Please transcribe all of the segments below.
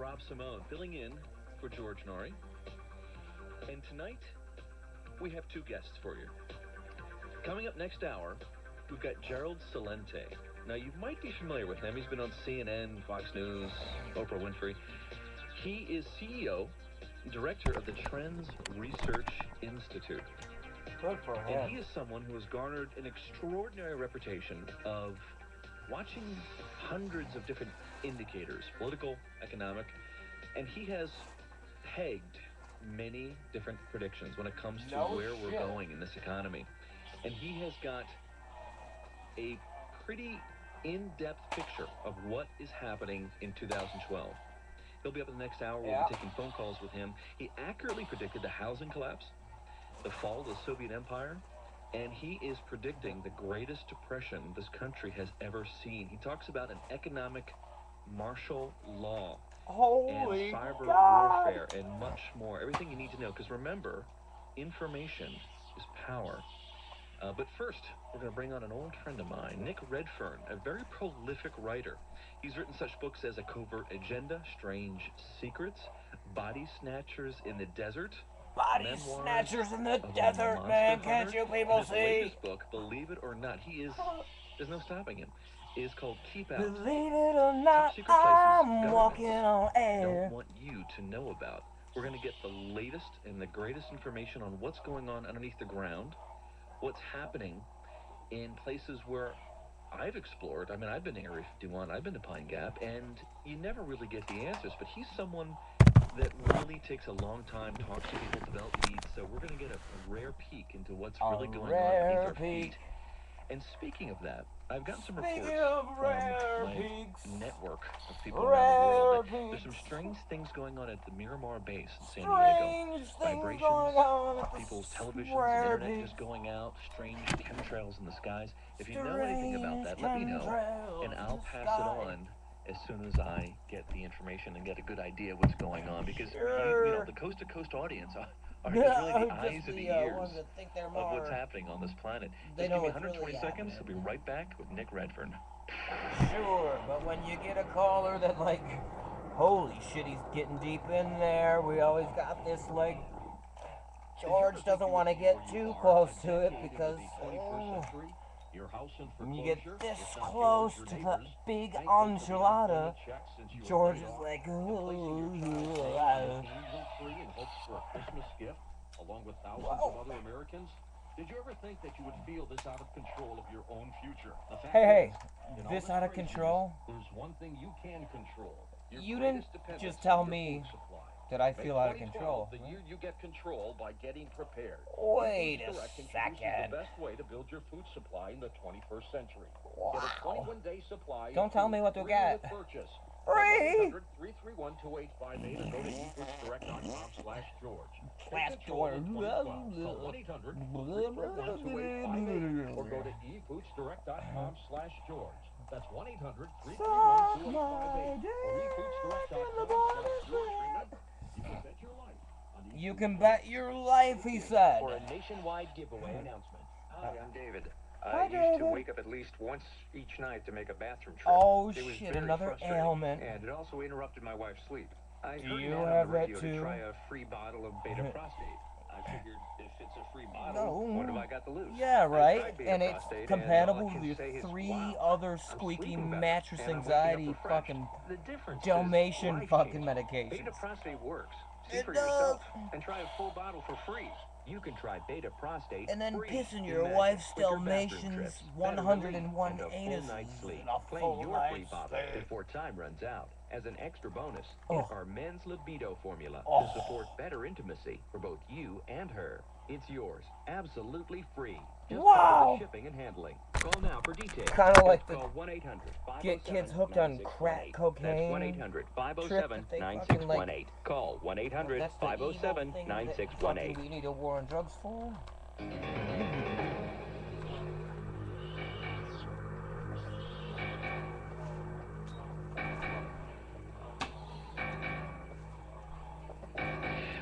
Rob Simone, filling in for George Norrie. And tonight, we have two guests for you. Coming up next hour, we've got Gerald Celente. Now, you might be familiar with him. He's been on CNN, Fox News, Oprah Winfrey. He is CEO, director of the Trends Research Institute. Good for him. And he is someone who has garnered an extraordinary reputation of watching hundreds of different indicators, political, economic, and he has pegged many different predictions when it comes to where we're going in this economy. And he has got a pretty in-depth picture of what is happening in 2012. He'll be up in the next hour. We'll be taking phone calls with him. He accurately predicted the housing collapse, the fall of the Soviet Empire, and he is predicting the greatest depression this country has ever seen. He talks about an economic martial law and cyber warfare and much more. Everything you need to know, because remember, information is power. But first, we're going to bring on an old friend of mine, Nick Redfern, a very prolific writer. He's written such books as A Covert Agenda, Strange Secrets, Body Snatchers in the Desert, Body Snatchers in the Desert, man, can't you people see? His latest book, believe it or not, there's no stopping him, is called Keep Out. Believe it or not, I'm walking on air. Don't want you to know about. We're going to get the latest and the greatest information on what's going on underneath the ground, what's happening in places where I've explored. I mean, I've been to Area 51, I've been to Pine Gap, and you never really get the answers, but he's someone that really takes a long time, talks to people, develop leads, so we're going to get a rare peek into what's really going on beneath our feet. And speaking of that, I've gotten some reports from my network of people around the world that there's some strange things going on at the Miramar base in San Diego. Vibrations, people's televisions and internet just going out, strange chemtrails in the skies. If you know anything about that, let me know, and I'll pass it on as soon as I get the information and get a good idea of what's going on, because you know, the coast-to-coast audience are really the eyes and the ears of what's happening on this planet. Just give me 120 seconds, I'll be right back with Nick Redfern. Sure, but when you get a caller that, like, holy shit, he's getting deep in there, we always got this, like, George doesn't want to get too close to it because, when you get this close to the big enchilada, George is like, along with thousands of other Americans. Did you ever think that you would feel this out of control of your own future? Hey, this out of control? There's one thing you can control. You didn't just tell me that I feel out of control. The year you get control by getting prepared. Wait a second. The best way to build your food supply in the 21st century. Get a 21-day supply. Don't tell me what to get. Purchase. Free! 331-2858 or go to efoodsdirect.com/George. George. Call 1-800-331-2858 or go to efoodsdirect.com/George. That's 1-800-331-2858 or efoodsdirect.com/George. You can bet your life, he said. For a nationwide giveaway announcement. Hi, I'm David. Hi, I used David. to wake up at least once each night to make a bathroom trip. Oh, It was shit, very another frustrating, ailment. And it also interrupted my wife's sleep. I Do heard you an ad have on the that radio too? to try a free bottle of beta prostate. I figured if it's a free bottle, what have I got to lose? Yeah, I right? tried Beta And it's Prostate, and compatible all I can with say is, three wow, other I'm squeaky sleeping better, mattress and I'm waking up anxiety refreshed. fucking The difference is Dalmatian life fucking changing. medications. Beta Prostate works. See It for does. yourself and try a full bottle for free. You can try Beta Prostate And then free. piss in your Imagine wife's quicker bathroom Dalmatian's trips, better relief, 101 and a full anuses night's sleep. and a Claim full your free night's bottle sleep. before time runs out. As an extra bonus, Oh. get our men's libido formula Oh. to support better intimacy for both you and her. It's yours, absolutely free. Just Wow. cover the shipping and handling. Call now for details. Kinda like Call the 1-800-507-9618. get kids hooked on crack cocaine That's 1-800-507-9618. fucking, like- Call That's the evil thing that 1-800-507-9618. fucking we need a war on drugs for.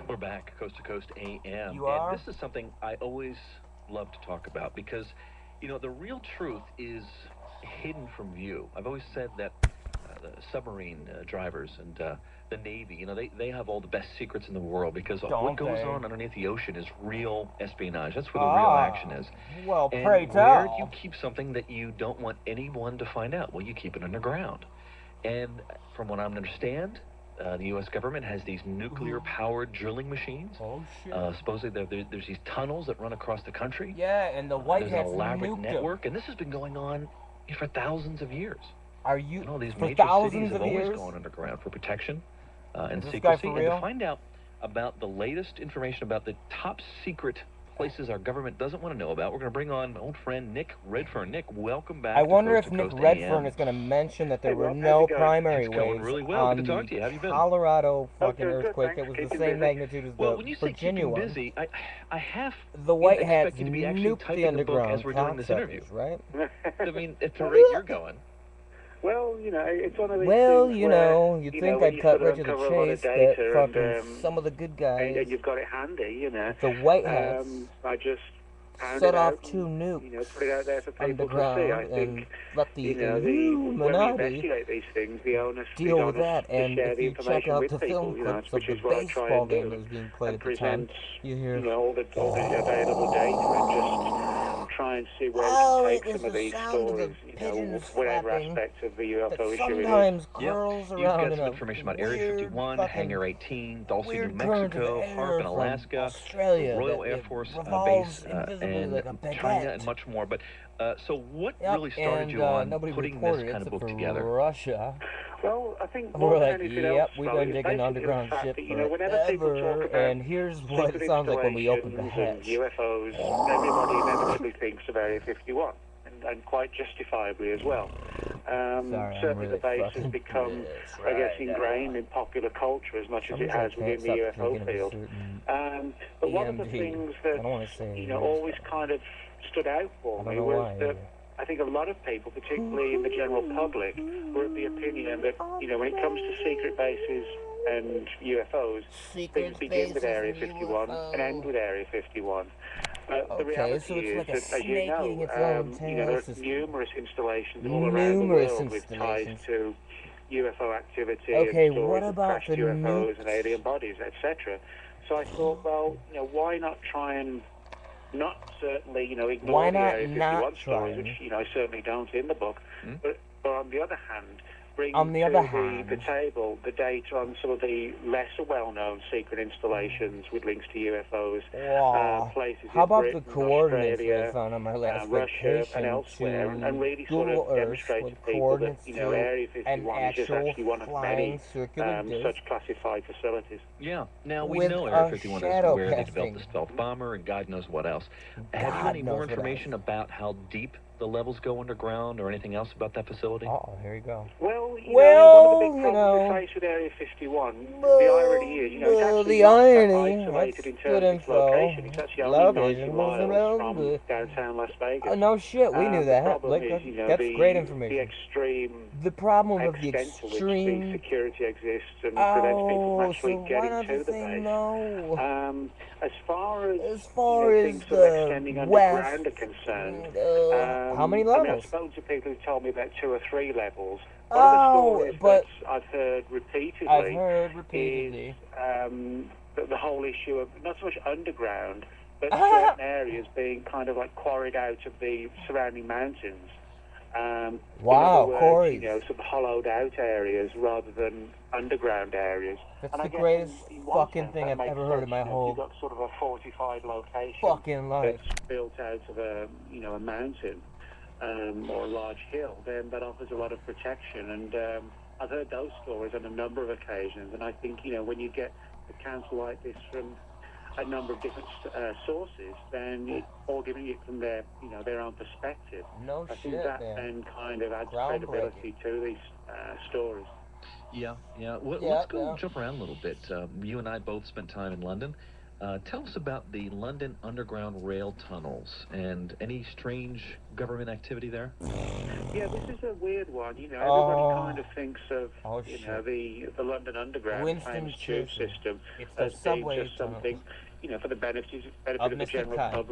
We're back, Coast to Coast AM. You are? And this is something I always love to talk about because, you know, the real truth is hidden from view. I've always said that the submarine drivers and the Navy, you know, they have all the best secrets in the world because what goes on underneath the ocean is real espionage. That's where the real action is. Well, and pray where tell. do you keep something that you don't want anyone to find out? Well, you keep it underground. And from what I understand, the U.S. government has these nuclear-powered drilling machines. Oh, shit. Supposedly, there's these tunnels that run across the country. Yeah, and the White There's Hats an elaborate nuked network, and this has been going on for thousands of years. Are you And all these for major thousands cities have of always years? gone underground for protection and Is this guy secrecy. for And real? to find out about the latest information about the top secret places our government doesn't want to know about, we're going to bring on my old friend Nick Redfern. Nick, welcome back. I to wonder Coast if to Nick Coast Redfern AM. is going to mention that there Hey, were Rob, no how's it going? primary It's going waves really well. on Good to talk the to you. How have you been? Colorado fucking good, earthquake thanks. that was the Keeping same busy. magnitude as Well, the when you say Virginia keeping one. busy, I have The White Hats expect you to be actually nuked the typing a book underground as we're doing this interview. cocksuckers, right? I mean, at the rate you're going. Well, you know, it's one of these Well, things you where, know, you'd you think when I'd you cut sort of right to the uncover a lot chase of that data fucking some of the good guys, and you've got it handy, you know. the White Hats, I just pound set it off out 2 and, nukes you know, put it out there for people to see. underground I think, and let the you know, when we Illuminati investigate these things, the onus deal is with on us that. to And share if the you check information out with the people, film you know, clips of which the is what I try baseball and game do, that was being played and at the time, present, you hear, you know, all the available data and just try and see where oh, we it can take was some of the these sound of the stories, you know, pigeons whatever flapping aspect of the that UFO issue it is. sometimes Yep. curls You've around got in some a information about Area weird 51, fucking Hangar 18, Dulce, New weird current of Mexico, air Harp in from Alaska, Australia Royal that Air it Force revolves base invisibly like a in baguette. China, and much more. But so what Yep, really started and you on nobody putting this reported kind it of except book for together? Russia. Well, I think We're more than like, anything yep, else, we've Rob, been is digging basically the underground fact shit that, you know, whenever people talk forever, about and here's what it secret sounds like when we open the installations hatch. and UFOs, everybody inevitably thinks of Area 51, and quite justifiably as well. Sorry, Certainly really the base has fucking become, pissed I guess, right ingrained now. in popular culture as much as it Sometimes I has can't within stop the thinking UFO of a field. certain But one of the EMP. things I that, don't want to say you know, names, always though. kind of stood out for I don't me know was why that either. I think a lot of people, particularly in the general public, were of the opinion that, you know, when it comes to secret bases and UFOs, things begin with Area 51 and end with Area 51. But the Okay, reality so it's is like a that, as you snake know, eating its own you know, there tail. are It's just numerous installations all around the numerous world with ties installations. to UFO activity Okay, and what stories of about crashed the UFOs and nukes? alien bodies, etc. So I thought, well, you know, why not try and not certainly, you know, ignore Why the not Area 51 not stories, try? which, you know, I certainly don't in the book, but on the other hand, bring On the to other the hand, table the data on some of the lesser well-known secret installations with links to UFOs, wow. places How in about Britain, the coordinates that I Australia, found on my last Russia, and vacation elsewhere, and really sort Google of Earth demonstrate with to people that, coordinates you know, to Area an 51 is just actual actually one of flying many circular disc such classified facilities. Yeah. Now, we with know Area a 51 is shadow where they developed casting. the stealth bomber and God knows what else. Have you God any more knows what information else. about how deep the levels go underground or anything else about that facility? Oh, here you go. Well, you Well, know, one of the big you problems know, we face with Area 51, the irony is, you know, it's actually the not that irony, isolated that's in good terms of its info. location. It's actually only Love 90 Asian miles around from the... downtown Las Vegas. no shit, we knew The that. problem Like, is, you know, that's great the information. extreme The problem of the extent to which the extreme... security exists and prevents people from actually so why getting not to just the say base. no? As far as, As you far know, as things sort of the extending west, underground are concerned, how many I mean, I've levels? spoken to people who told me about 2 or 3 levels. One of the stories but that I've heard repeatedly, is the whole issue of not so much underground, but certain areas being kind of like quarried out of the surrounding mountains. Wow, in other words, quarries. you know, sort of hollowed out areas rather than underground areas. That's and the greatest fucking thing I've ever heard in my whole You've got sort of a fortified location fucking life. that's built out of a, you know, a mountain or a large hill, then that offers a lot of protection. And I've heard those stories on a number of occasions, and I think, you know, when you get accounts like this from a number of different sources, then all giving it from their, you know, their own perspective. No I think shit, that man. then kind of adds Groundbreaking. credibility to these stories. Yeah, yeah. Let's go jump around a little bit. You and I both spent time in London. Tell us about the London Underground Rail tunnels and any strange government activity there. Yeah, this is a weird one. You know, everybody kind of thinks of you know, the London Underground famous tube system It's the as being subway just something, you know, for the benefit of the Mr. general Kai. public.